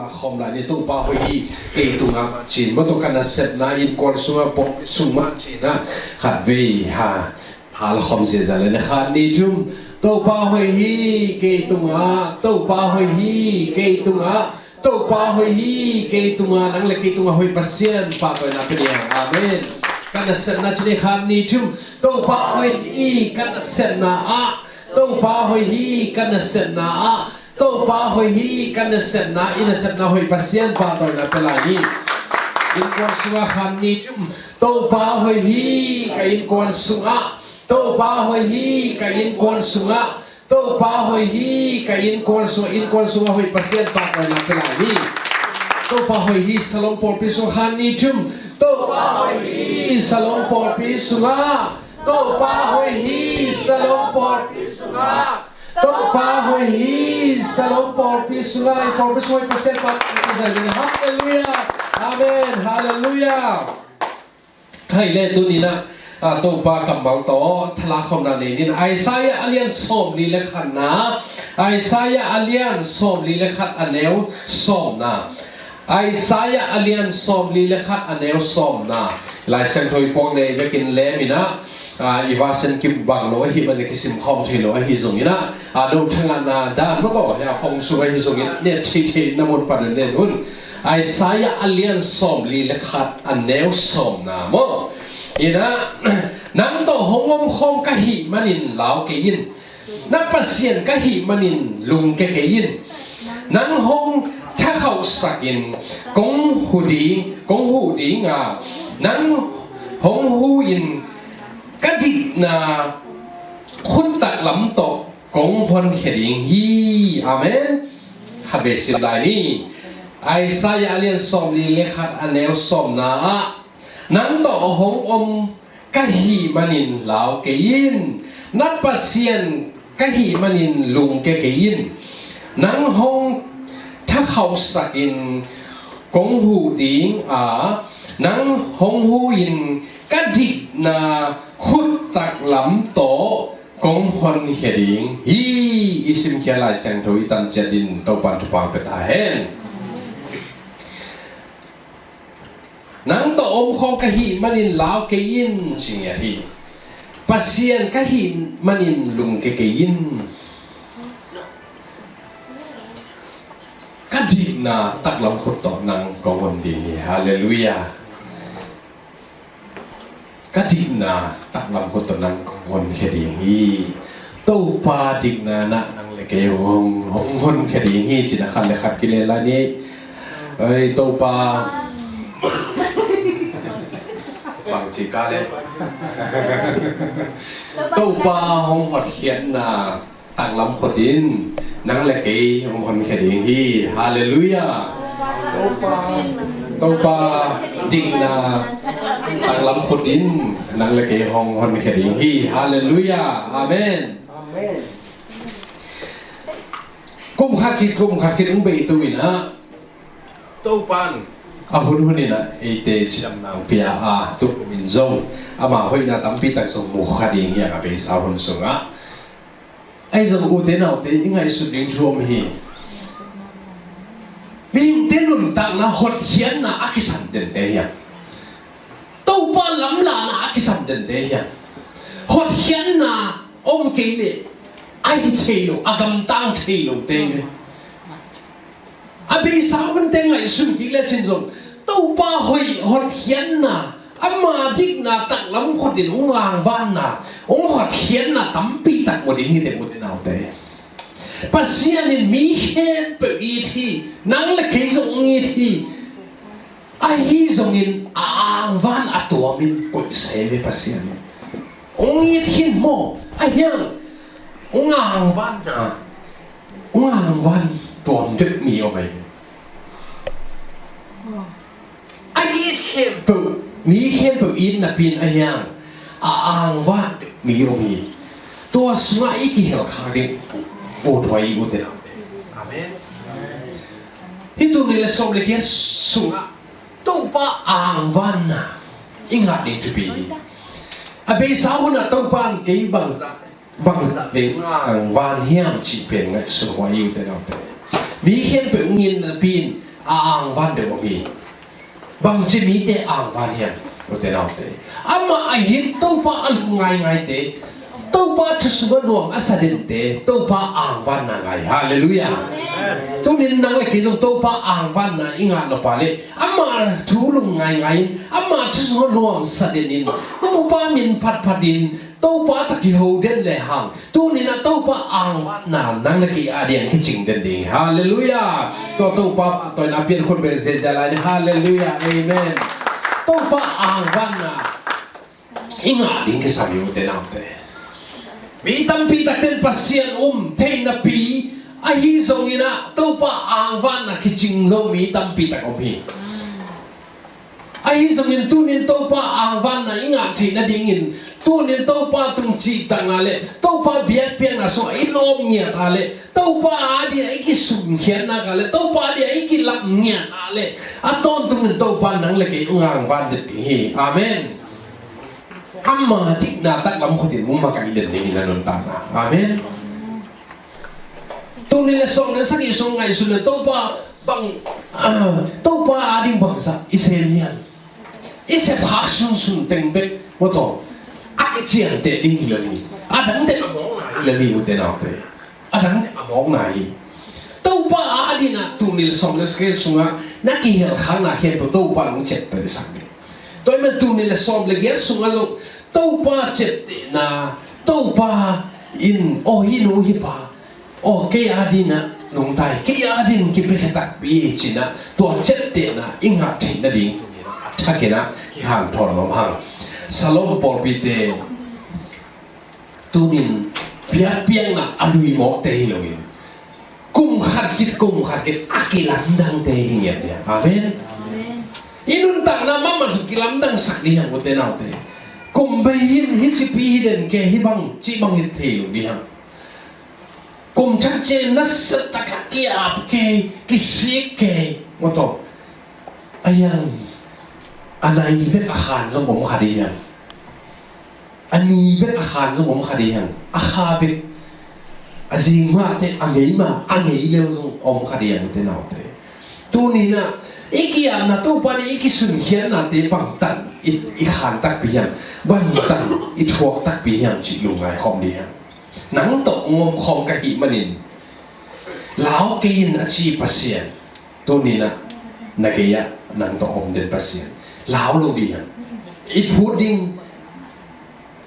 la khom la ni tu pa hoi ke tu nga chin mo to kana set na in kol sunga pok suma china khat ve ha hal khom se za le na khat ni jum to pa hoi hi ke tu nga to pa hoi hi ke tu nga to pa hoi hi ke tu nga nang le ke tu nga hoi pasien pa to na pe amen kana set na chini khat ni jum to pa hoi hi kana set na a to pa hoi hi kana set na a to pa hoi hi kana set na ina set na hoi pasien pa to na pe la ni in kon sunga khan ni jum to pa hoi hi ka in kon sunga to pa hoi hi ka in kon sunga to pa hoi hi ka in kon sunga hoi pasien pa to na pe la ni to pa hoi hi salong por pi so khan ni jum to pa hoi hi salong por pi sunga to pa hoi hi salong por pi sunga to pa hoi hi salong por pi sunga por pi sunga pasien pa hallelujah amen hallelujah hai le tu ni na to pa kambal to thala khom na ni Isaiah alian som li le khan na Isaiah alian som li le khat aneu som na Isaiah alian som li le khat aneu som na lai sen thoi pong nei vekin le mi na iwasen kim bang lo hi ban ki sim khom thilo hi zong ina do thanga na dan mo to ya phong su hi zong in ne thi namon par ne nun Isaiah alian som li le khat aneu som na mo ina nam to hongom khom ka hi manin lao ke yin na pasien ka hi manin lung ke yin nang hong tha khau sakin kong hu di nga nang hong hu yin ka dik na khut tak lam to kong hon heding hi amen khabe sil lai ni Isaiah alian som li le khat aneu som na nang to hong om ka hi manin lao ke yin na pasien ka hi manin lung ke yin nang hong tha khau sakin kong hu ding nang hong hu yin ka dik na khut tak lam to kong hon heding hi isim kya lai sang thoi tan chadin to pan tu pang peta hen nang to om khom ka hi manin lao ke yin singa thi pasien ka hi manin lung ke yin ka dik na tak lam khut to nang kong hon ding hallelujah ka dik na tak lam khut to nang kong hon heding hi to pa dik na nang le ke hon heding hi chi na khan le khat ki le la ni ai to pa bằng chỉ ca đấy tàu pa hong hot hiền na tặng lắm khổ tin năng là cái hong hon khởi điện hi hallelujah tàu pa ding na tặng lắm khổ tin năng là cái hong hon khởi điện hi hallelujah amen cũng khát khít cũng bị tụi na tàu pan hun ni na ete cham nang pia tu min zong ama hoina tampi tak so mu khading ya ka be sa hun sunga ai zong u te nau te ingai su ding thom hi min te nun ta na hot hian na akisan den te ya to pa lam la na akisan den te ya hot hian na om ke le ai thelo agam tang thelo te abi sa hun te ngai su ki le chin zong tàu pa hoi hot hiền na ama dik na tak lam khot din ong lang van na ong hot hiền na tampi tak mo ding te mo din out te pasien in mi hen pe i thi nang le ke zong i thi ai hi zong in ang van atua min ko se le pasien ong i thi mo ai hiang ong ang van na ong ang van tuam dek mi o mai ai thêm bự mi thêm bự in là pin ai yang ang van mi o mi tua sma iki hel khari o thoi u te amen hitu ni le som le kia sunga to pa ang van na ingat ni tu bi a be sa hu na to pan ke bang za ve ang van hiam chi pen ngai su wa yu te te mi thêm bự ngin là pin ang van de mi bang chimi te ang van hian o te nau te ama ahin to pa al ngai te to pa thusba nuam asadin te to pa ang van na ngai hallelujah tu min nang le ki jong to pa ang van na inga no pa le ama thu lung ngai ama thusba nuam sadinin to pa min phat phatin to pa ta ki ho den le hang tu ni na to pa ang na nang le ki adian ki ching den ding hallelujah to pa to na pian khot be se jala ni hallelujah amen to pa ang van na inga ding ki sabi mo te nam te mi tam pi ta ten pasien te na pi ai hi zong ina to pa ang van na ki ching lo mi tam pi ta ko pi ai zong in tu nin to pa ang van na inga thi na ding in tu nin to pa tung chi ta nga le to pa biat pian na so ai lom nya ta le to pa di ai ki sum khian na ga le to pa di ai ki lak nya ta le aton tung in to pa nang le ke ungang van de hi amen amma tik na tak lam khotin mu ma ka ilen ni na non ta na amen tu ni le song na sagi song ngai su le to pa bang to pa ading bang sa isemian ise phak sun sun teng bek mo to akichian te ding hilali adang te among na hilali u te na te adang te among na hi to pa adina tu ni le song na ske sunga na ki hel khang na khen to pa lu chet te sang ni tôi mới tu nên là xong là ghét xuống rồi tàu pa chết na tàu pa in hi nu hi pa cái adina nung tai cái adin cái bị tak bi china tua chết na inga thìn na ding chắc cái na hàng thor nom hàng salom por bi te tu nin piat piang na alui mo te loin kum khat kit akilan dang te hiat ya amen inun tak na mama sukilam dang sakli yang kote nau te kum bayin hit si pi den ke hibang chi bang hit thelu di hang kum chak che na satak ki ap ke ki sik ke moto ayang anai bet akhan jong bom khadi yang ani bet akhan jong bom khadi yang akha bet azing ma te angei leo jong om khadi yang te nau te tu ni na iki am na to pa ni iki sun hian na te pang tan i khan tak pi hian ban tan i thuak tak pi hian chi lu ngai khom ni hian nang to ngom khom ka hi manin lao ke in a chi pasien to ni na ke ya nang to om den pasien lao lo di hian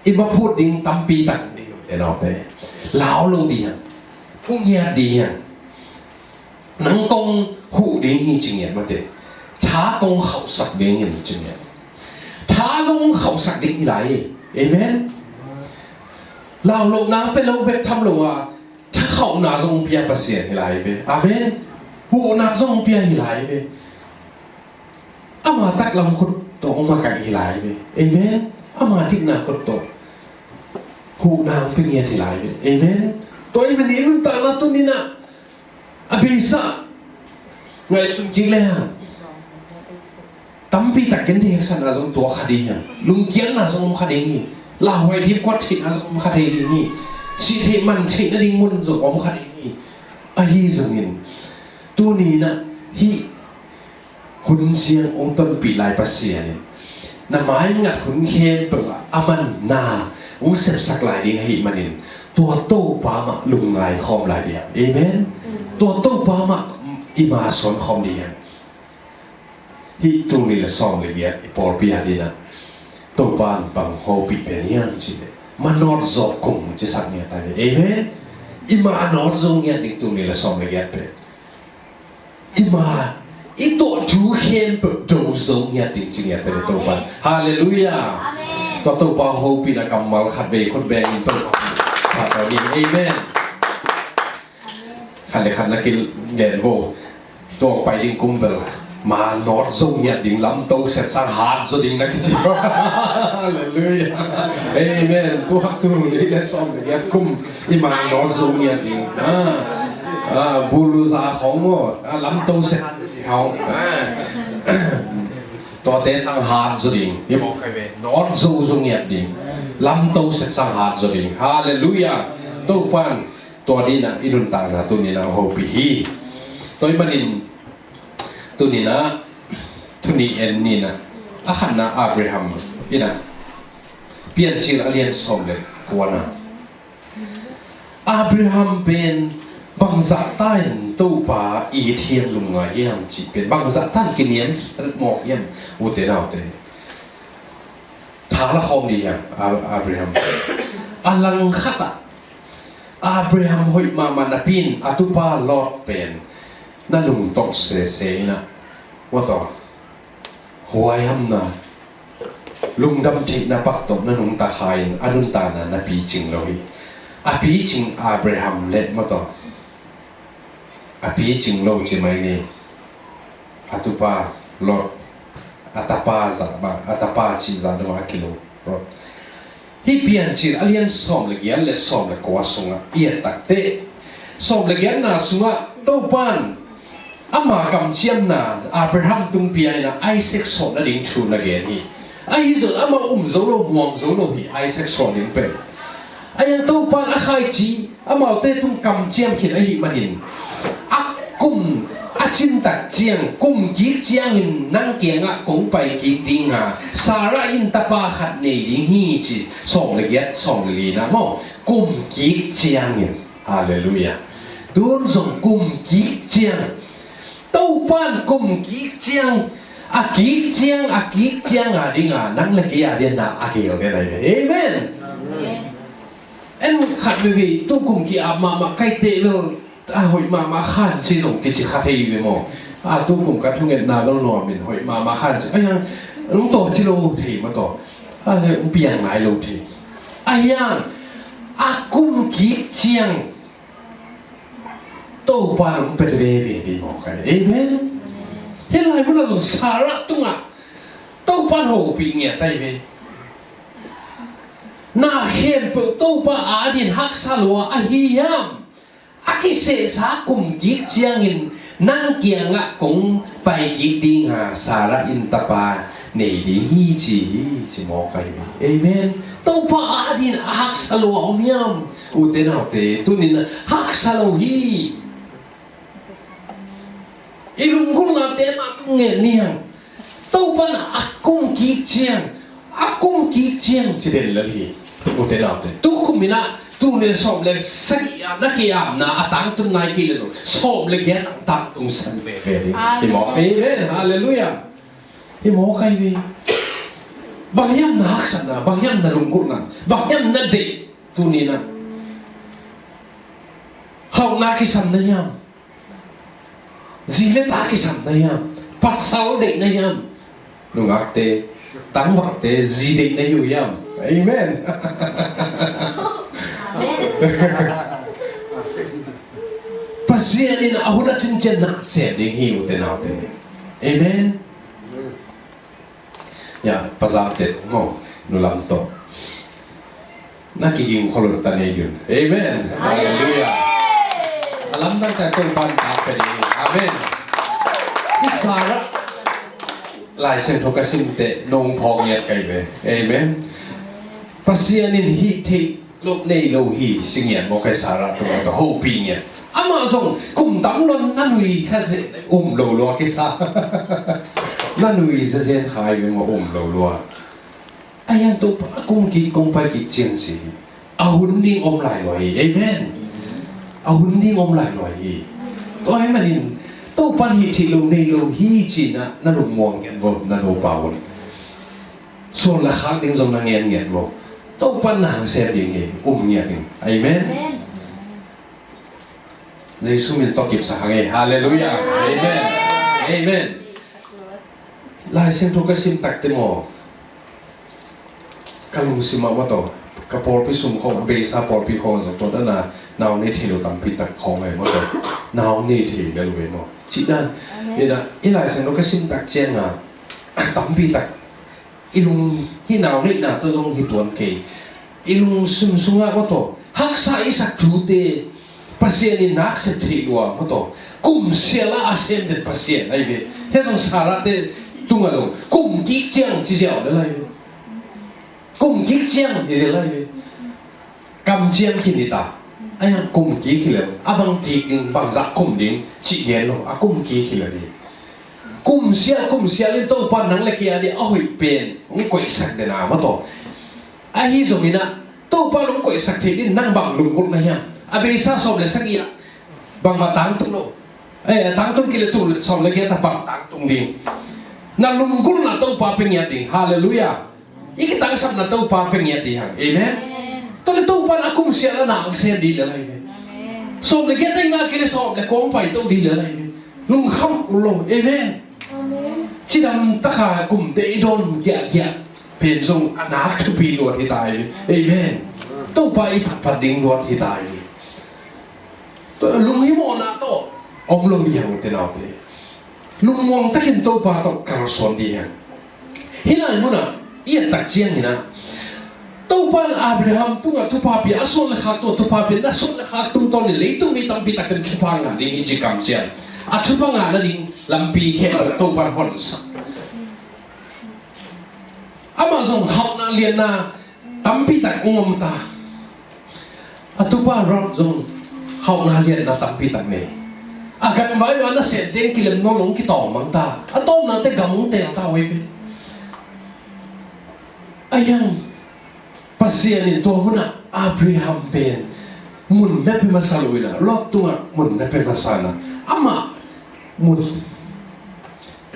i ma pudding tam pi tak ni te no te lao lo di hian phung ya di hian nang kong hu ding hi ching ya ma te thá công khẩu sắc đến hình chừng này thá công khẩu sắc đến lại amen lao lục nang pe lâu bet tham lâu à thá khẩu na công bia bát xiên lại về amen hu na công bia lại về ama tak lam khut to ma ka lại về amen ama tik na khut to hu na pe ngia lại về amen tôi mình nghĩ mình ta na tu ni na abisa ngày xuân chỉ lẽ tampi tak gen di san azong tua khadi ha lung kian na song khadi ni la hoi di kwat thi na song khadi ni si the man thi na ding mun zo om khadi ni a hi zungin tu ni na hi hun siang ong ton pi lai pasia ni na mai ngat hun khem pa aman na ong sep sak lai ding hi manin tua to pa ma lung ngai khom lai dia amen tua to pa ma ima son khom dia hi tu ni la song le ya por pi adina to ban bang ho pi pe yang chi le manor zo kum chi sak nya ta le amen ima anor zo nya ding tu ni la song le ya pe ima ito chu hen pe do zo nya ding chi nya ta le to ban hallelujah amen to pa ho pi na kamal khat ve khot be in to ha ta ni amen khat le khat na kil den vo to pa ding kum bel mà nó dùng nhận định lắm tôi sẽ sang hạt rồi định là cái gì hallelujah amen tu học tu lấy là xong để nhận cung nhưng mà nó dùng nhận định bulu ra không lắm tôi sẽ không tôi té sang hạt rồi định nhưng mà cái về nó dùng nhận định lắm tôi sẽ sang hạt rồi định hallelujah tôi pan tôi đi na idun tang na tôi đi na hopi hi tôi mà định ตัวนี้นะทุนี้เอ็นนี่นะอาขันนะอับราฮัมนี่นะเปลี่ยนชื่อเรียนสมเลยกว่านะอับราฮัมเป็นบังจักตันตู้ป่าอีเทียมลุงไงเยี่ยมจีเป็นบังจักตันกินเนียนหมอกเยี่ยมอุตเตนาอุตเตท้าละครดีอย่างอับราฮัมอัลลังขัดอับราฮัมหอยมามันปินอัตุปาลอดเป็นนั่นลุงตกเสยนะว่าต่อหัวยัมนะลุงดำที่นับปักตบนั่นลุงตาขายอนุนตานะนับปีจริงเลยอภิจริงอับราฮัมเล็ดมาต่ออภิจริงโลกใช่ไหมนี่อัตุปาลอดอัตปาจับบาอัตปาชีจันว่ากิโลรถที่เปลี่ยนชื่อเรียนสอมเลียนและสอมเล็กว่าสงะเอียตักเตะสอมเลียนน่ะสงะโตปันอามากำเชียมน่ะอับราฮัมตุงเปียน่ะไอเซ็กสอนนั่นเองทูนักเรียนฮีไอ้ส่วนอามาโซโลห่วงโซโลฮีไอเซ็กสอนเองเป็นไอ้ยังโตปันอาใครจีอามาเตะตุงกำเชียมหินไอ้หิมันหินอักกุมอาจินตักเจียงกุมกิกเจียงหินนั่งเกียงอ่ะกงไปกิกดิ้งอ่ะสาระอินตาปาขัดเนดิ้งฮีจีส่งละเอียดส่งละลีนะโมกุมกิกเจียงหินฮาเลลูยาดูนส่งกุมกิกเจียงโตปันกุมกิกเจียงอากิกเจียงอ่ะดิ้งอ่ะนั่งละเกียเดียนน่ะอาเกียวกันไหนเอเมนเอ็นขัดไปวีตู้กุมกิอามาใกล้เตะเลยหอยมาขันสิ่งที่จะขัดให้อยู่มั้งตู้กุมกับทุ่งเงินนาก็นอนเป็นหอยมาขันยังลุงโตที่โลทีมาต่อเปลี่ยนหมายโลทียังกุมกิเจียงโตปานเป็นเวดีมองกันเอเมนเห็นอะไรมันเราสาระตรงอ่ะโตปานโหปีเงี้ยได้ไหมน่าเห็นเปิดโตปาอาดินฮักซาลัวอาฮิยามอากิเสสากุมกิกเจียงินนั่งเกียงะกงไปกิกดิ้งหาสาระอินตาปาเนดีฮีจีมองกันเอเมนโตปาอาดินฮักซาลัวอมยามอุเตนาเตตุนินฮักซาลัวฮีอีลุงกุนันเตนะตุเงี้ยเนี่ยโตปานะอากุมกิกเจียงจะเดินเลยอุเตนาเตตุคุมินะตูเนี่ยสอบเลยสักอย่างนักยามนะตั้งตุนนายกิเลสสอบเลยแค่ตั้งตุนสันเวรีที่หมอเอเมนฮาเลลูยาที่หมอใครวีบางอย่างนักสันนะบางอย่างนักลุงกุนันบางอย่างนักเด็กตูนี่นะเขานักกิสันนะยามzilet akisan na yam pasal dek na yam nungak te tangwak te zidek na yu yam amen pasian ina ahoda cincin na se ding hiu te na te amen ya pasal te ngo nulam to nakiging kolon tanay yun amen hallelujah alam na sa itong pantapin amenที่สาระลายเส้นทกสิมเตนงพองเงียดไกเวเอเมนภาษานินฮิทิโลกในโลหีสิเงียดโมใครสาระตัวโฮปีเงียดอามาส่งกุมตั้งลนนั่นหุยแค่สิโลลัวกิสานั่นหุยจะเส้นขายเป็นว่าโลลัวไอ้ยังตัวกุมกีกงไปกีเจียนสิเอาหุ่นนิ่งหลายลอยเอเมนเอาหุ่นนิ่งหลายลอยตัวให้มันโตปันหิที่ลงในโลหีจีนะนั่นลงมองเงี้ยบ่นั่นลงเปล่าส่วนละครั้งนึงทรงนางเงี้ยบ่โตปันหางเสียดีเงี้ยเงี้ยนึงอาเมนเยซูมีตอกิบสักเงี้ยฮาเลลูยาอาเมนอาเมนลายเส้นทุกสิ่งตักเต็มอกัลุงสิมาว่าโตกับพอพิสุมของเบซ่าพอพิของจากตัวนั้นนาวนี่ที่เราตั้งพิตักของไงว่าโตนาวนี่ที่เราเว้ยมั้งจิตนั้นนี่นะอีหลายสิ่งเราก็สิ่งตักเจียงตั้งพิตักอีลุงที่นาวนี่นะตัวตรงที่ตัวนี้อีลุงซุ่มว่าโตฮักษาอิสักจูเตภาษานี่นักเสถียรว่าโตกุมเสียละอาเซียนเด็ดภาษาไอ้เว้ยเฮ้ยตรงสาระเด็ดตรงอะไรกุมกิ๊กเจียงจีเจ้าอะไรกุมกิ๊กเจียงนี่อะไรกำเจียงขินนี่ตาไอ้กุมกิ๊กขินเลยบางทีนึงบางจักกุมดิ้งจีเย็นหรอกุมกิ๊กขินเลย กุมเสียเล่นโตปานนังเล็กยาดิเอาให้เป็นงก๋วยสักเดนามาต่อไอ้ฮิจงนี่นะโตปานงก๋วยสักที่ดินนั่งบังลุงกุลนะฮะอาเบซ่าสอบเลยสักอีอะบังมาตังตุงโลตังตุงกิเลตุลสอบเลยแค่ตะบังตังตุงดินั่นลุงกุลน่ะโตปาเป็นยาดิฮาเลลูยาอีกตังสับน่ะโตปาเป็นยาดิฮะเอเมนตอนนี้โตปานอากุมเสียแล้วนะอังเสียดีเลยสอบเลยแค่แต่งงานกิเลสอบเลยกองไปโตดีเลยลุงคำอุลงเอเมนที่ดำตะขากลุ่มเตยโดนแย่เป็นทรงอนาคตปีลวดที่ตายเอเมนตู้ไปผัดดิ่งลวดที่ตายลุงฮิโมนาโตอมลุงยังเตนเอาเตลุงมองตะกินตู้ปาโตกระสอนดีฮะฮิลายมุนะเอียตักเจียงนี่นะตู้ปานอับราฮัมตุ้งทุพาปีอาส่วนเลขาตัวทุพาปีน่าส่วนเลขาตุ้งตอนนี้เลยตุ้งมีตั้งปีตักเป็นทุพางานนี่จิกรรมเจียนอาทุพางานนั่นเองลำปีแค่ตู้ปานฮอนส์อามาส่งเขานาเลียนนาตั้งปีตักงมตาอาทุพานรถส่งเขานาเลียนนาตั้งปีตักเนี่ยอาการไว้วันนั้นเสร็จเด้งกิเลมน้องลงกี่ต่อมังตาอาต้มนั่นแต่กำมุงเตะตาไว้ฟิอายังปัสยานิตัวมันอะอับราฮัมเป็นมุนไม่เป็นมาสาลุยนะรอบตัวมุนไม่เป็นมาสานะอามามุน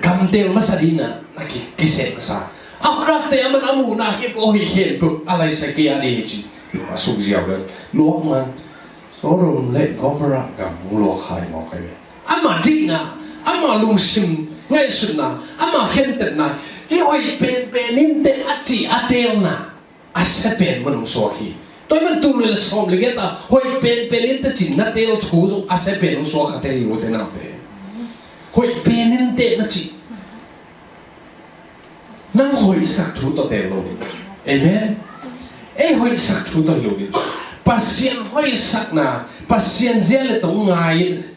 คำเดียวมาสาดีนะนักกิเศษมาสาอักรักเตะมันอามูนักเก็บโอหิเห็นปุ๊บอะไรสักอย่างดีจีมาสุกเจียวเลยลวกมันโซรุนเล็กก็มารักกันมึงลวกใครมองใครอามาดีนะอามาลุงซิมไงสุดนะอามาเห็นแต่นะที่โอ้ยเป็นนินเตะอัจฉริอาเดียวนะอาเซเป็นมันงสวกีตัวมันตูเลยสมเลยแกตาโอ้ยเป็นนินเตะจินนัดเดียวทูจงอาเซเป็นงสวกเตะอยู่เตะนั่นเตะโอ้ยเป็นนินเตะนัดจินั่งหอยสักทุตัวเตลงเอเมนหอยสักทุตัวลงปัสยานหอยสักนะปัสยานเจเลตงไง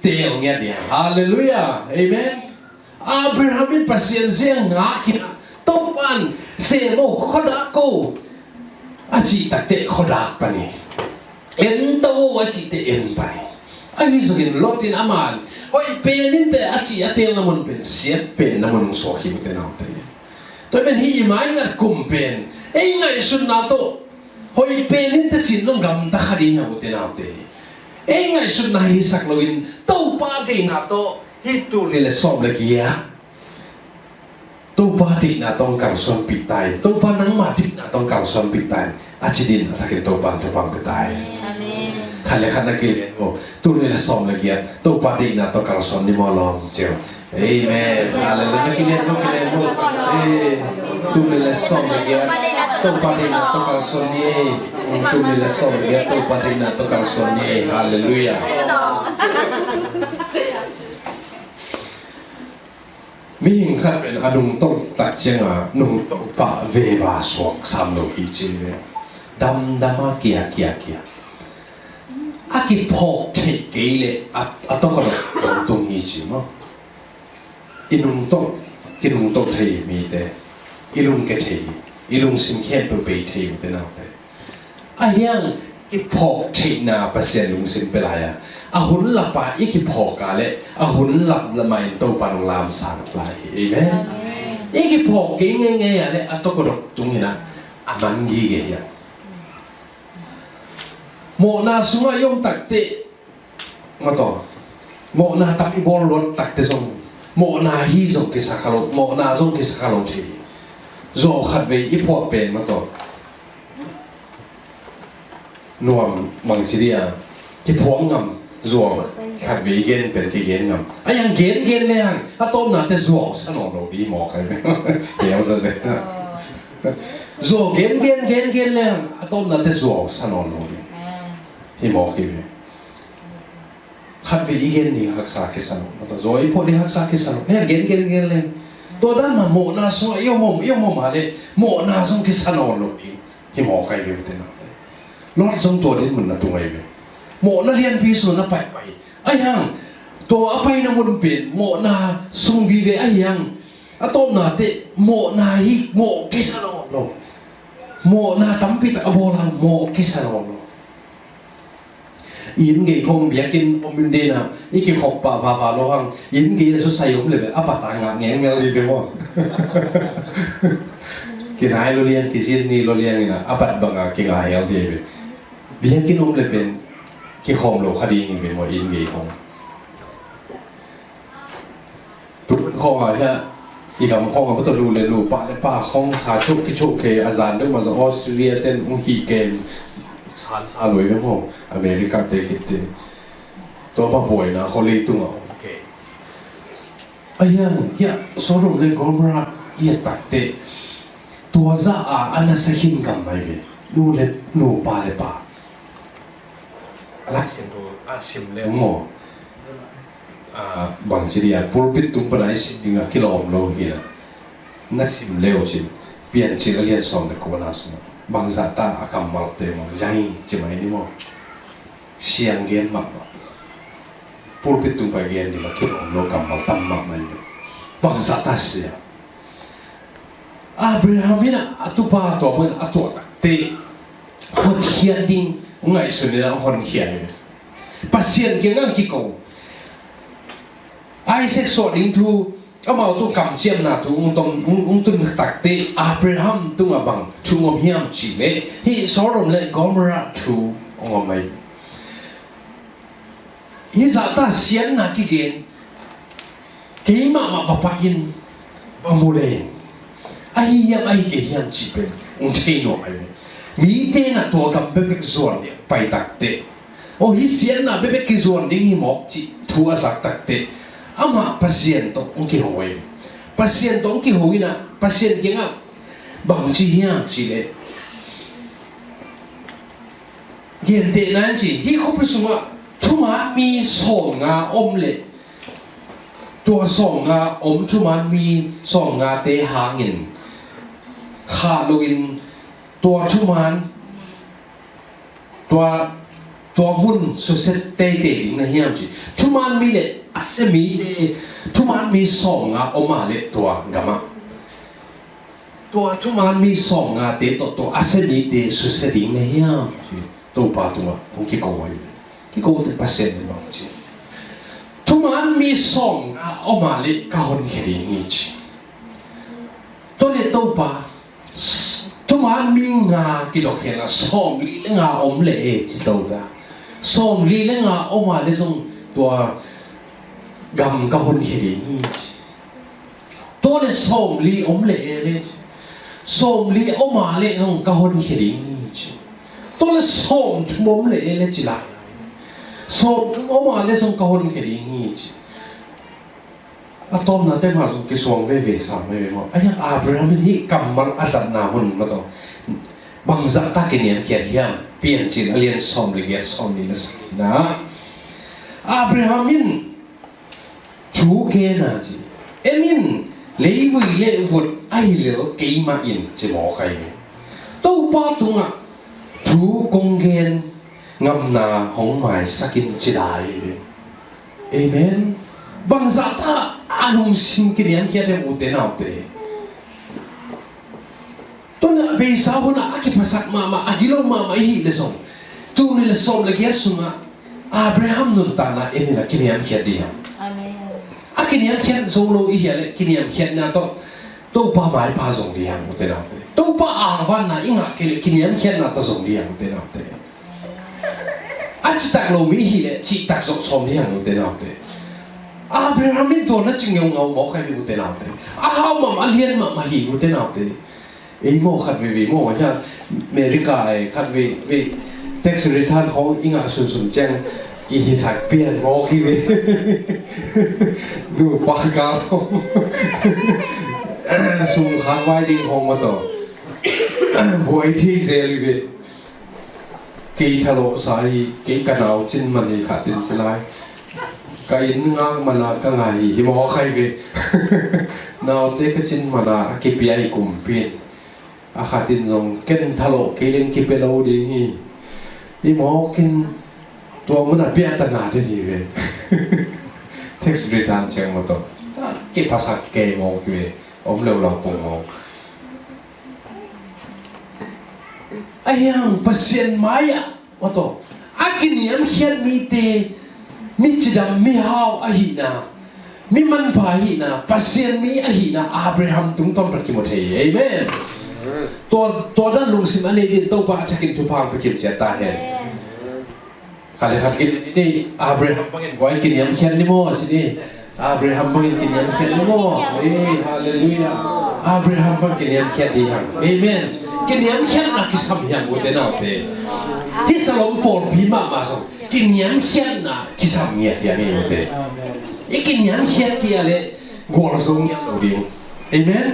เตลเงี้ยเดียฮาเลลูยาเอเมนอับราฮัมปัสยานเจงาคินะตัวปันเซโมขดักโกอาจิตเตะขดักปนีเอ็นตัวอาจิตเอ็นไปอันนี้สุกินลอตินอามาลหอยเป็นนินเตอาจิอาเตลน้ำมันเป็นเสียเป็นน้ำมันสวกิมุเตนาเตตัวเป็นฮีไม้งัดกุมเป็นไงสุดนาโตหอยเป็นนินตจินต้องกำตะขัดีนะมุตินาเตไงสุดนาฮิสักโลอินตัวปาดีนาโตฮิตุลิเลสอมเลกียะตัวปาดีนาต้องการส่วนปิดตายตัวปานังมาดีนาต้องการส่วนปิดตายอาจิดินถ้าเกิดตัวปาปิดตายขันเลขันนักเรียนโอ้ตัวลิเลสอมเลกียะตัวปาดีนาต้องการส่วนนิมอลอมเจ้าAmen. Haleluya. Tu me la sombra, tu padrino toca el sonido. Tu me la sombra, tu padrino toca el sonido. Haleluya. มีหิงขัดเป็นอนุต้องตัดเชียงอ่ะนุ่งต้องปะเววาสวกสามโลหิจิเวดำมาเกียอากิพอกเทเกเลอะต้องกระโดดตรงหิจิมั้งอิลุงโตเทมีแต่อิลุงเกเทอิลุงสิงเขียนตัวเปเทอยู่แต่นาแต่อายังกิพอกเทนาเปอร์เซ็นต์ลุงสิงเป็นไรอ่ะอาหุนหลับไปอีกิพอกกาเลอาหุนหลับละไม่โตปานลามสารไปเอเมนอีกิพอกเก่งไงอ่ะเลยอะต้องกระโดดตรงนี้นะอามันยีเกียโมนาสุงายงตักเตมาต่อโมนาตักอีบอลรถตักเตส่งโมนาฮีจงกิสกาลโมนาจงกิสกาลทีโจขัดเวอีพวกเป็นมาต่อนวมมังสิเดียที่พวงงำโจขัดเวเกนเป็นที่เกนงำยังเกนเลยยังถ้าต้มน่ะแต่โจสนองเราดีหมอกใครไหมเดี๋ยวจะเสร็จโจเกนเลยยังต้มน่ะแต่โจสนองเราดีที่หมอกกี่เวขัดวิอีเกนนี่หักษาคิสันมาตัวโจอีพวกนี่หักษาคิสันเกนเลยตัวด้านมาโมนาส่งยอมมาเลยโมนาส่งคิสันเอาลูกอีที่หมอใครเวทีนั่นเลยรถส่งตัวนี้มันน่ะตัวไงเวโมนาเรียนพิสูจน์น่ะไปไอ้ยังตัวไปน่ะมันเป็นโมนาส่งวิเวไอ้ยังอะต้นน่ะเตโมนาฮิโมคิสันเอาลูกโมนาตั้มปิดอะโบราณโมคิสันเอาลูก อินเกี่ยคงเบียกินอมเดน่ะอีกขบป่าพาโลหังอินเกี่ยสุดใส่อมเลยแบบอัปตางะเงี้ยเงี้ยเลยเดี๋ยวกินไฮโรเลียนกินซีนี่โรเลียนนี่นะอัปบังอะกินไฮเอลเดียเบียกินอมเลยเป็นกี่คงโลคดีนี่เป็นว่าอินเกี่ยคงทุกข้อฮะอีกคำข้อมันก็ต้องรู้เลยรู้ป้าของสาชุกที่ชุกเคอาจารย์ด้วยมาจากออสเตรเลียเต้นฮีเกนซาลอยกันพออเมริกาเตะคิดเตตัวป้าป่วยนะเขาเลยตุ้งโอเคไอ้ยังเฮียสรุปเลยกอมรักเฮียตักเตตัวจ้าอันนั้นสกินกันไหมเว้ยนู่เลยนู่ป้าเลยป้าอะไรเสียงตัวซิมเลยมั้งบางทีเดียพูดปิดตุ้งปนไอซิมกิโลมโลกีนะนั่นซิมเลวซิมเปลี่ยนชื่อเรียนสอนเด็กคนนั้นสิบางสัตว์อาการมาเต็มยังจะไม่นี่มั้งเสียงเกียนมากพูดปิดตุ้งไปเกียนนี่มากิโลมโลกำมาตั้มมากมันบางสัตว์เสียอับราฮัมนี่นะตัวป้าตัวเป็นตัวเตะคนเขียนดิ้งง่ายสุดเลยนะคนเขียนภาษาเกี่ยงกันกี่กงไอ้เซ็กซ์สอดดิ้งทูเอามาตัวกำเจียมนะตัวตุนตักเตะอับราฮัมตัวบังทูงอมเฮียมจีเล่ฮีสอรมเลยกอมระทูงอมไม่ฮีสัตว์เสียนนะกี่เกณฑ์กี่มาว่าไปยินว่ามูเลไอ้ยังไอ้เกี่ยงจีเป็นเทโนไอ้มีเตนะตัวกับเบเบกส่วนเนี่ยไปตักเตะโอ้ฮิเสียนนะเบเบกส่วนดิ้งหมอกจีทัวสักตักเตะอามาพัศยันต์องค์หอยพัศยันต์องค์หอยนะพัศยันต์ยังอ่ะบางทีเฮียจีเล่เย็นเตนั่นจีฮิคุปสุมาทุมามีสองงาอมเล่ตัวสองงาอมทุมามีสองงาเตหางินขาลุกินตัวทุมานตัวหุ่นสุดเสเตะนะเฮียมจีทุมานมีเล่อาเซมีเล่ทุมานมีสองงาออกมาเล่ตัวกามะตัวทุมานมีสองงาเตะตัวอาเซมีเตสุดเสตินะเฮียมจีตัวปาตัวผมคิดโกยคิดโกยแต่ภาษาเนี่ยบางจีทุมานมีสองงาออกมาเล่ก้าวนี่เรื่องนี้จีตัวเล่ตัวปาทุกวันมีงากิโลเคนละสองลีเลงาอมเล่จิตตัวตาสองลีเลงาออกมาเลยส่งตัวกำกับคนเห็นนี่ตัวเลยสองลีอมเล่เลยสองลีออกมาเลยส่งกับคนเห็นนี่ตัวเลยสองทุ่มอมเล่เลยจิละสองทุ่มออกมาเลยส่งกับคนเห็นนี่อะตอมนั่นเต็มหาสุกิสวงเวสามไม่เป็นว่าไอ้ยังอับราฮัมนี่กำมันอาศัยนาหุ่นมาต่อบางจัตตากินยังเขียนยังเปลี่ยนจีนเลียนสอมเลยสอมนี่ละสินะอับราฮัมินชูเกน่าจีเอ็มินเลวเลวดไอเลวเกย์มาอินจีหมอใครตัวป้าตุงอ่ะชูกงเกนงำนาของหมายสกินจีได้เอเมนบางสัตว์อานุสิงกินยังเขียนอุตเตนาอุตเตตัวนั้นเบสาวน่ะอากิภาษามาอากิโลมาฮิเลส่งตัวนี้เลส่งเลยแค่สุงอ่ะอับราฮัมนุนตานะเอ็นี่ละกินยังเขียนดีอ่ะอากินยังเขียนส่งโลอีเหี้ยเลยกินยังเขียนนะตัวป้าหมายป้าส่งดีอ่ะอุตเตนาอุตเตตัวป้าอ่างวันน่ะอิงอ่ะกินยังเขียนนะตัวส่งดีอ่ะอุตเตนาอุตเตอาจิตักโลมีฮิเลจิตักส่งดีอ่ะอุตเตนาอุตเตอับราฮัมนี่ตัวนั้นจึงยังเอาหมอใครไปอุตเตนาอุตเตอาฮาวมาเลียนมาฮิอุตเตนาอุตเตไอ้หมอขัดวิโมว่าอเมริกาไอ้ขัดวิเท็กซ์ริทันของอิงอ่ะสุนแจ้งกี่หิสักเปลี่ยนหมอกี่วิดูปากกาสุ่มขันไว้ดิ้งของมาต่อบวยที่เซลิเวกี่ทะเลสายกี่กระดาวจินมันขัดจินสลายก็อินง่างมันละก็ไงหิมอใครเวนาเตก็จินมันละกี่ปีไอ้กลุ่มเปลี่ยนอาขาตินซงเก่นทะเลกิเลนกิเปโลดีนี่หิมอกินตัวมันอะเปลี่ยนตั้งนานที่นี่เวเท็กซ์ริทันเชียงมาต่อกี่ภาษาเกย์มองกี่เวอมเร็วเราปงมองไอ้ยังเปอร์เซ็นต์ไหมอะมาต่ออา กินยมเขียนมีเตมีจิดำมีฮาวอหินามีมันพาหินาปัสเซียนมีอหินาอับราฮัมตุงต้นประกิมเทย์เอเมนตัวด้านลุงสิมันเองตัวบ้าจะกินทุพังประกิมเจตาเห็นขันเลยขันกินนี่อับราฮัมบังเอิญไว้กินยมเขียนนี่มั่วสินี่อับราฮัมบังเอิญกินยมเขียนนี่มั่วเฮ้ฮาเลลูยาอับราฮัมบังกินยมเขียนดีฮังเอเมนกินยมเขียนนักสัมยังอุเทนเอาเตที่สลมปอดพิมามาส่งกินยมเขียนนักสัมยังที่อันนี้อุเทอีกินยมเขียนที่อะไรกอลส่งยังเราดีเอเมน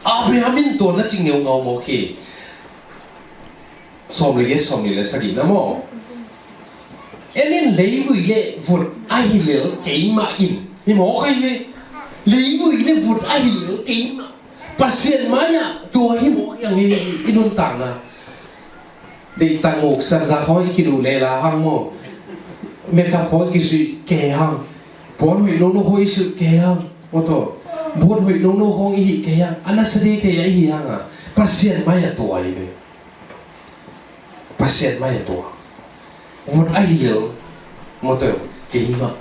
อับราฮัมินตัวนั้นจริงเงาเงาโมเคสมเลยสมนี่เลยสักทีนะโมเอ็นเลยวุ้ยเลยวุดไอฮิเลลเก่งมาอินนี่หมอใครเลยวุ้ยเลยวุดไอฮิเลลเก่งมาปัสเซียนมาอ่ะตัวฮิโมอย่างนี้อินุนต่างนะเด็กต่างอกสันจะเขาอีกดูเลยละฮังโมเมื่อเขาอีกสุดเกย์ฮังบอลหุ่ยน้องเขาอีกสุดเกย์ฮังโอ้โตบอลหุ่ยน้องเขาอีกเกย์ฮังอันนั้นสติเกย์อีกฮังอ่ะปัสเซียนมาอ่ะตัวอีกปัสเซียนมาอ่ะตัววุดไอฮิลโมเตอร์เก่งมาก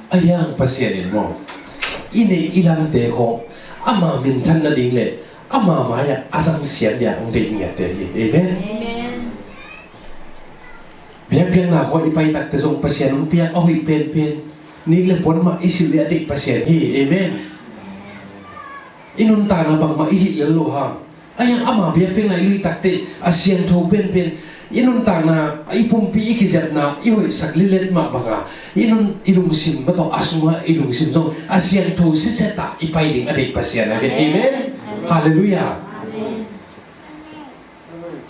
ไอ้ยังปัสเซียนเองมั้งอินเดียอิลันเตะของอามามินทันนั่นเองเลยอามามาอย่าอาซังเสียนอย่าองเดียงอย่าเตะเอเมนเพียงเพียงหน้าเขาอีไปตักแต่ส่งปัสเซียนมันเพียงเอาอีเป็นนี่เลยผลมาอิสิเลอเด็กปัสเซียนฮีเอเมนอินุนตานาบังมาอิฮิเลโลฮังไอ้ยังอามาเพียงเพียงไหนลุยตักเตะอาเซียนโทเป็นอินุนตานาไอ้ปุ่มปีอีกจัดนาอีหัวสักลิเลตมาบังอ่ะอิลุงซิมมาต่ออาสุมาอิลุงซิมส่งอาเซียนโทสิเซตาอีไปดิ่งอดีตปัสเซียนนะเป็นเอเมนฮาเลลูยา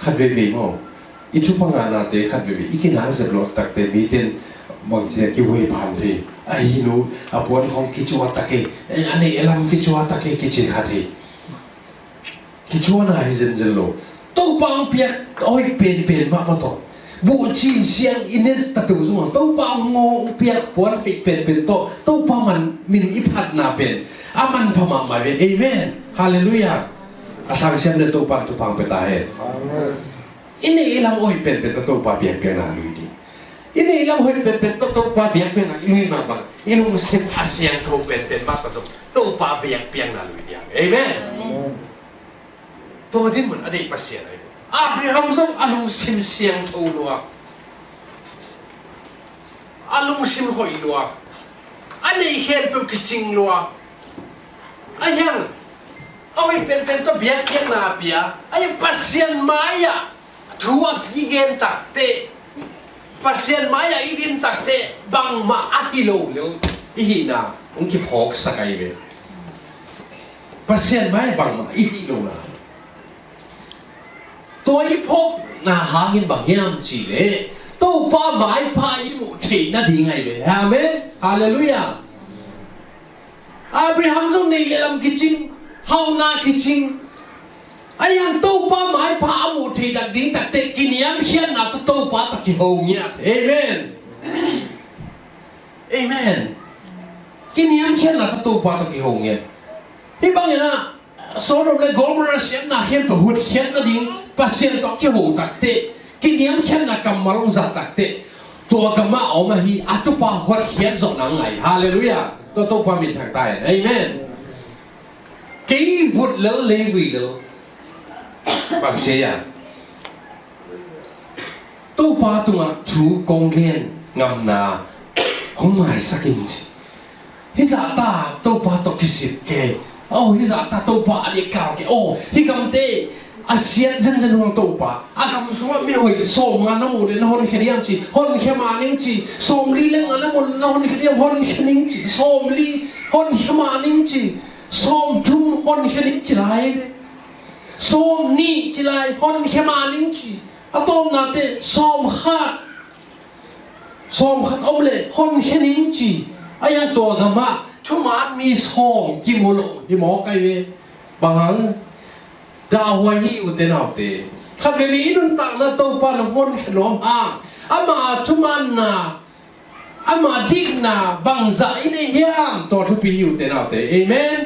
ขัดเววีมั้งอีชุพังงานนาเตะขัดเววีอีกินหาเสร็จรถตักเตะมีเต้นบางทีกิเวพันทีไอ้หินูอาปวนของกิจวัตรตะเกอันนี้เอลัมกิจวัตรตะเกกิจขัดทีกิจวัตรไหนเจนโลตู้ปังเปียกโอ้ยเป็นมากมาต่อบูชิมเสียงอินเนสตัดตัวส่วนตู้ปังงงเปียกปวนเป็นโตตู้ปังมันมินอิพัดนาเป็นอามันพม่ามาเป็นเอเมนฮาเลลูยาอาสังเสียงเดินตู้ปังเป็นตาเหตุอินเนอลัมโอ้ยเป็นตู้ปังเปียกนาลุยดีอินเนอลัมโอ้ยเป็นตู้ปังเปียกนาลุยมาบังอิลุงสิบอาเซียนโทเป็นมากผสมตู้ปังเปียกนาลุยดีเอเมนตัวนี้เหมือนอดีตปัสเซียนเลยอับราฮัมส่งอารมณ์ซิมเสียงทูลัวอารมณ์ซิมหอยลัวอันนี้เห็นเป็นจริงลัวไอ้ยังเอาไปเป็นตัวเบียร์เกียงนาเบียไอ้ปัสเซียนไม้อะทัวร์ยี่เกนตักเตะปัสเซียนไม้อะอีดินตักเตะบังมาอัดกิโลเลยอีหินาองค์ที่พอกสักไอเวปัสเซียนไม้บังมาอีกิโลนะตัวอีพกน่าหาเงินบางอย่างจีเลยตัวป้าหมายพาอีหมูเทน่าดีไงเว้ยฮาเมนฮาเลลูยาอับราฮัมส่งในลำกิจิงเฮานากิจิงไอ้ยังตัวป้าหมายพาหมูเทดักดิ้งตักเตกินยามเขียนน่ะตัวป้าตะกี้เฮาเงียบเอเมนเอเมนกินยามเขียนน่ะตัวป้าตะกี้เฮาเงียบที่บางอย่างนะสอนเราเลยกอล์ฟเราเสียน่ะเห็นกับหุ่นเขียนน่ะดิ้งปัสเซียนต้องเกี่ยวตักเตะกินยามเขียนน่ะกำมาลงจัดตักเตะตัวกำมาเอามาฮีอัตุปาหัวเขียนสอนนังไงฮาเลลูยาตัวความเป็นทางใต้เอเมนกี่วุฒิแล้วเลวีแล้วบางเชียตัวป้าตัวถูกองเงินงำนาห้องหมายสักอินจีฮิซาตาตัวป้าตกิสิบเกโอ้ฮิซาตาตัวป้าอะไรกาวเกโอ้ฮิกำเตอาเซียนจันจันวงตัวป้าอากำสุวรรณไม่หอยส่งงานน้ำมูลเลยนะฮอนเขียนจีฮอนเขียนมานิ่งจีส่งลีเล่งงานน้ำมูลนะฮอนเขียนฮอนเขียนนิ่งจีส่งลีฮอนเขียนมานิ่งจีส่งทุ่มฮอนเขียนนิ่งจีไรส่งนี่จีไรฮอนเขียนมานิ่งจีอะตอมนั่นเตส่งขาดเอาเลยฮอนเขียนนิ่งจีไอ้ยังตัวกำมาชั่วโมงมีส่งกี่โมโลที่หมอไกเวบางดาวหัวยี่อุตเตนเอาเตะข้าพเจ้าอินุนตังนะตัวป้าหนุ่มคนขนมอ่างอามาทุมันนะอามาดิกนะบางใจในเฮียมตัวทุกปีอุตเตนเอาเตะเอเมน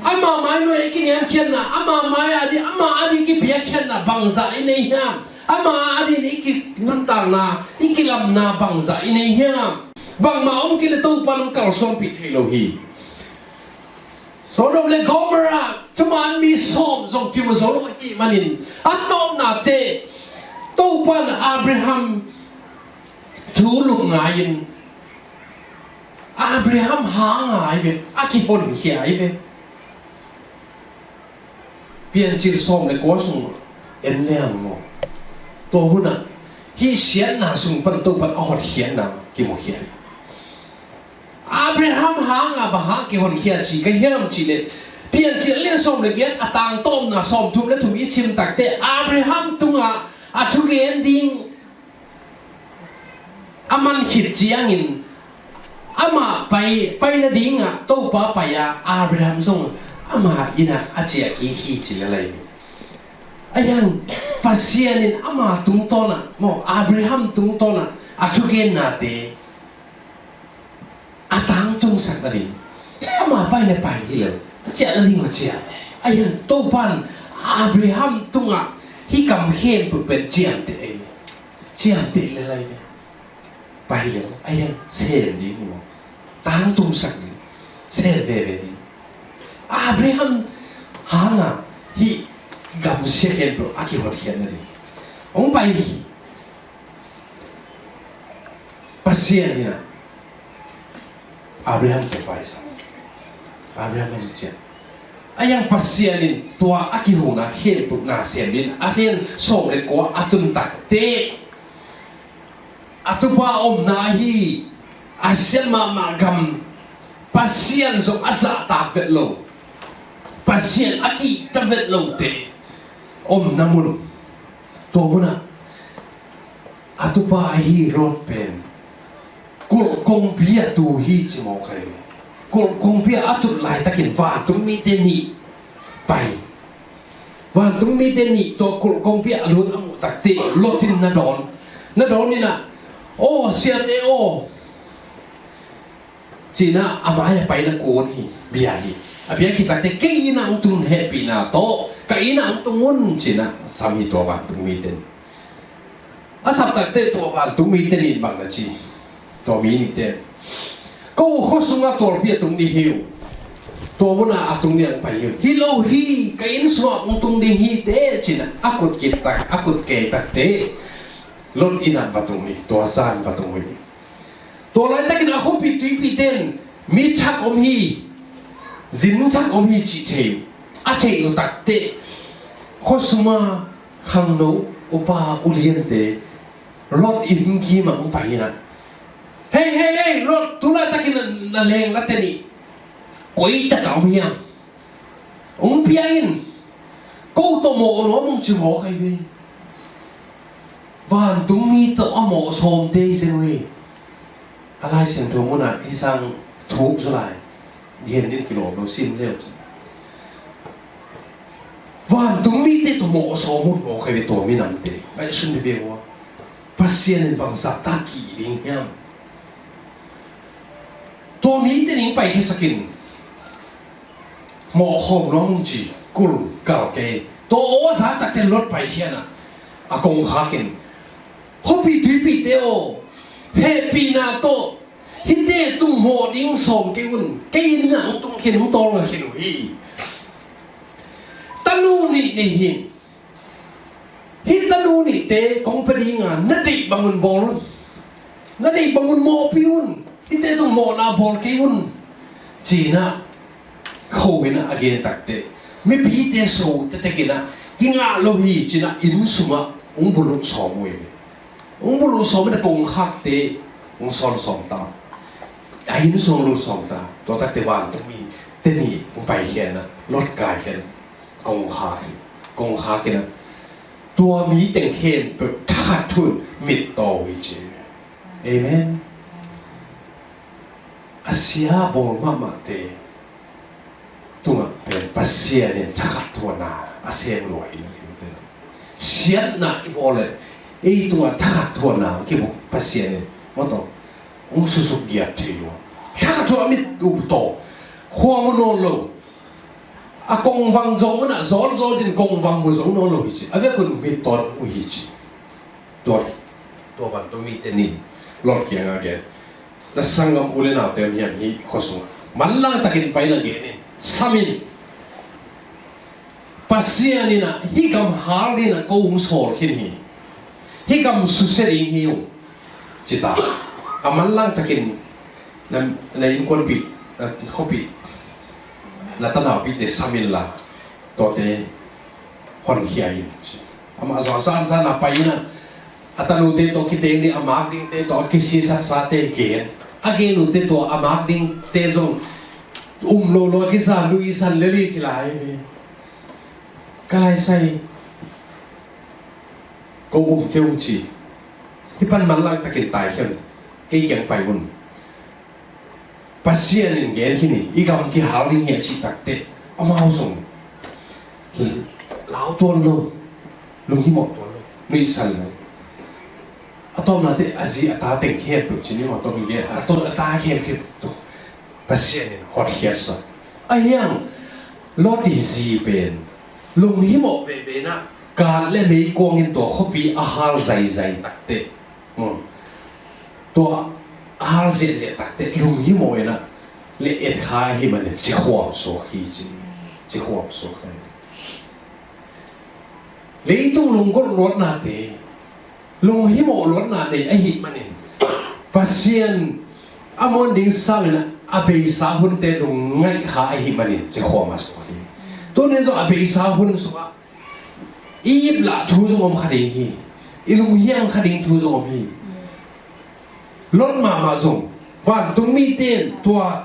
ama mai no ikini am khian na ama mai adi ama adi ki pia khian na bangza inei ham ama adi ni ki nantang na ikilam na bangza inei ham bang ma om ki le to pan kal som pi thelo hi so do le gomera tuman mi som zong ki mo zo lo hi manin atom na te to pan Abraham thu lu ngayin Abraham hang ai ve aki hon hi ai ve pian chir som le ko sung en lem mo to huna hi sian na sung pan to pan hot hian na ki mo hian Abraham hanga ba ha ki hon hian chi ka hiam chi le pian chir le som le giat atang tom na som thum le thum i chim tak te Abraham tunga a thu gen ding aman hit chiangin ama pai na dinga to pa pa ya Abraham song ama ina achia ki hi chilalai ayang pasianin ama tungtona mo Abraham tungtona athugen na te atang tung sakari ama pai na pai hilo chia la ling chia ayang to pan Abraham tunga hi kam hem pu pen chiam te lalai pai lo ayang se ni mo tang tung sak ni se ve ni Abraham hanga hi gam se ken pro aki hot hian ni ong pai hi pasien ni na Abraham ke pai sa Abraham ma ju ayang pasienin tua aki huna hen pu na sian bin ahen som le ko atun tak te atupa om na hi asian ma gam pasien so asa ta vet lo pasien aki ta vet lo te om namun to muna atupa hi rot pen kul kong pia tu hi chimo kai kul kong pia atut lai takin va tung mi te ni pai van tung mi te ni to kul kong pia lut amu tak te lotin na don ni na o sia te o Cina amaya pai na kon hi bia hi abia kita te ke ina tung happy na to ka ina tung mun Cina sami to van tung mi ten asap tak te to van tung mi ten in bang na chi to mi ni ten ko khosunga tor pia tung di hiu to muna atung niang pai hiu hilo hi ka in so tung ding hi te Cina akut kita akut ke tak te lot ina vatung mi to san vatung mi to lai takin ako pi ten mi thak om hi zin thak om hi chi the a the u tak te khosuma khang no upa ulien te lot in ki ma um pai na hey lot tu lai takin na leng la te ni koi ta ka mi ya piain ko to mo no mong chi mo kai ve van tung mi to amo som te se we alai sen to muna isang thuk zulai yen din kilo lo sim leo van tung mi te to mo so mo kai to mi nam te ai sun de ve wa pasien bang sa ta ki ding yam to mi te ning pai ke sakin mo khom long chi kul ka ke to o sa ta te lot pai hiana akong hakin hopi pi te o happy na to hite tung mo ding som ke un ke na tung hin to la hin hi tanu ni hi tanu ni te kong padi nga na di bangun bolon na di bangun mo piun hite tung mo na bol ke un Cina khâu na again tak te mi pi te so te kina kinga lo hi Cina in suma ung buluk som we ung bulu som na kong hak te ung son som ta ai nu som lu som ta to ta te wan to mi te ni ung pai hian na lot kai hian kong ha ke na tua mi teng hen pe tha thun mit to wi che amen asia bol mama te tunga pe pasia ne tha thua na asia lo hi te siat na i bole ei tunga tha thua na ki bo pasia ne mo to ung su su bia te yo tha thua mi du to huang no lo công vang giống na gió gió trên công vang một giống nó lỗi chứ à việc cũng biết tốt uy chứ tốt vẫn tôi biết tên này lọt kia ngã kia là sang ngắm ule nào tem hiểm hi khó sống man lang takin pai lang kia samin pasian ni na hi kam hal ni na ko ung sol khin hi kam su se ring hi yung chita aman lang takin na in kon pi khopi na tanaw pi te samin la to te hon hiai ama zo san san na pai na atanu te to kiteng ni amak ding te to kisi sa te gen again te to amak ding te zong lo kisa lui san leli chilai kalai sai ko keu chi hi pan man lang takin tai hian ke kyang pai mun pasien in gen hini igam ki hauling he chi takte amau song lao ton lo lung hi mo ton lo lui san lo atom na te azi ata teng he pu chi ni mo to ge atom ata he ke to pasien in hot hiasa ayang lo di zi ben lung hi mo ve na ka le mei kwang in to khopi a hal zai takte to hal je takte lung hi mo na le et khai hi man chi khwam so hi chi khwam so khai le tung lung ko lot na te lung hi mo lot na te a hi man pasien amon ding sa na a be sa hun te lung ngai kha a hi man chi khwam so hi to ne zo a be sa hun so ib la thu zo om khading hi ilung hiang khading thu zo om hi lot ma zong van tung mi ten tua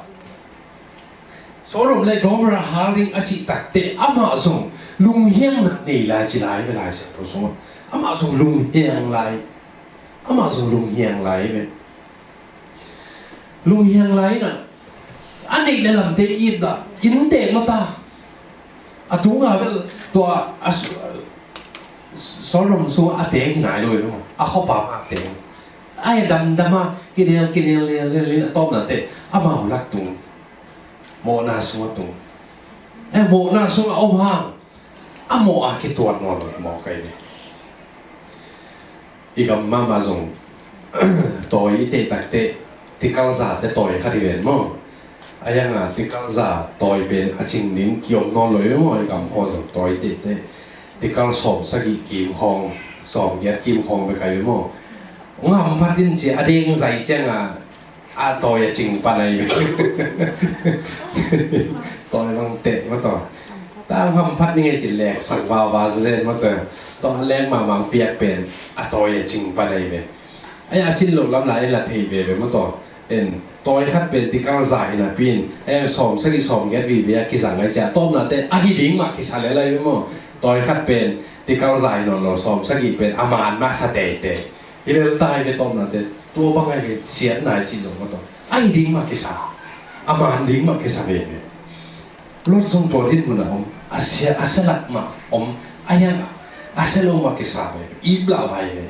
sorom le gomra haling achi takte ama zong lung hiang na nei la chi lai ve lai se pro so ama zong lung hiang lai ama zong lung hiang lai ve lung hiang lai na anei le lam te ib da in te ma ta atunga ve tua sorom so ate hi nai loi a kho pa ma te ai đâm mà cái điều lên tôm là thế ama hồ lắc tung mồ na xuống tung em mồ na xuống ông hàng mồ cái tuột nó rồi mồ cái này igam mama dùng tôi tê tạc tê thì cao giả tê tôi khát tiền mà ai à thì cao giả tôi bên chính nín kiểu nó lối mà igam họ dùng tôi tê thì cao sòng sắc kim hong sòng yết kim hongไปcái mà ngam phát tin chỉ ading dạy chăng tôi chỉnh bàn này tôi đang tệ mất rồi ta ngam phát như chỉ lẹt sẵn vào dên mất rồi tôi lẹt mà mang piệt bền tôi chỉnh bàn này về ai chín lục lắm lại là thì về mất rồi tôi khát bền thì cao dài là pin sòm sẽ đi sòm ghét vì về cái rằng cái chả tôm là tệ đi đỉnh mà cái sản lại đúng không tôi khát bền thì cao dài nó sòm sẽ đi bền aman mà sa tệ ilal tai ve tom na te to bangai ve siat nai chi jong to ai ding ma ke sa aman ding ma ke sa ve lot jong to dit mun na om asia asalat ma om aya aselo ma ke sa ve I bla vai ve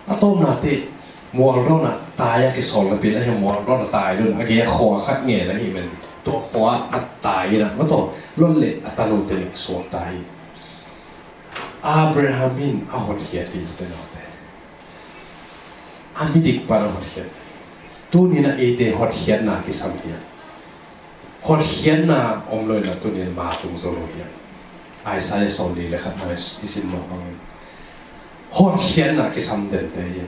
atom na te mual ro na ta ya ke sol na pin ai mual ro na tai dun a ke kho khat nge na hi men to kho at tai na ma to lon le atanu te so tai Abrahamin a hot hiati te no amidik para hot hiat tu ni na ete hot hiat na ki sam hiat hot hiat na om loi la tu ni ma tung zo lo hiat ai sai so li le khat mai isin mo bang hot hiat na ki sam den te ye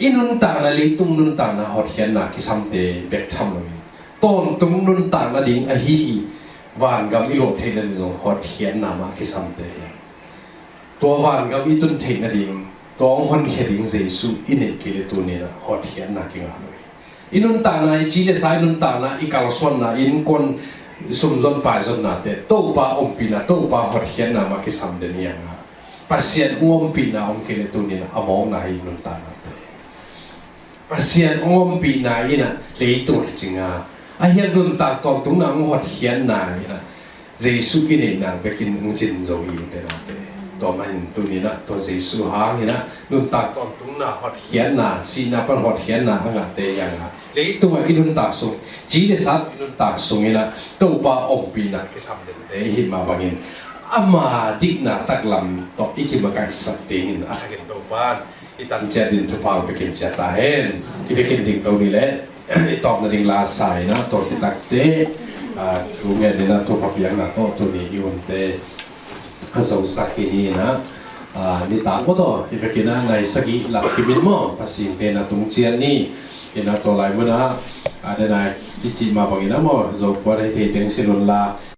inun ta na li tung nun ta na hot hiat na ki sam te bek tham lo ton tung nun ta na ding a hi van gam i lo the na zo hot hiat na ma ki sam te to van gam i tun the na ding tong hon heading Jesu ine kile tu ni na hot hian na ki nga noi inun ta na chi le sai nun ta na ikal son na in kon sum zon pa zon na te to pa om pi na to pa hot hian na ma ki sam de ni nga pasien om pi na om kile tu ni na among na hi nun ta na te pasien om pi na ina le tu ki chinga a hian nun ta tong tung na hot hian na ina Jesu ine na bekin ng chin zo yi te na te ตัวมันตัวนี้นะตัวเจสุหางนี่นะนุ่นตากตอนตุ้งน่ะหอดเขียนน่ะสีน่ะเป็นหอดเขียนน่ะตั้งแต่เตยังนะเลยตัวอินุนตากสุงจีเดสัตอินุนตากสุงนี่นะตัวปลาอมปีน่ะก็ทำเด่นเลยหิมาบางอินอามาดิกน่ะตักลำต่ออีกมาการสัตย์หินอาเห็นตัวบ้านอีตันเจดินทุพาวไปกินเจตาเห็นที่ไปกินดิ่งตัวนี้แหละอีตอบนาดิ่งลาสายนะตัวที่ตักเตชูเงี้ยนี่นะทุพาวยังนะตัวนี้อยู่เตส่งสักนี้นะนี่ตามก็ต่ออีกกินนะในสักอีหลักคิมินมอภาษีเตนะตรงเชียนนี่กินนะตัวไหลมันนะada na ichi ma bangina mo zo kwa re te teng silun la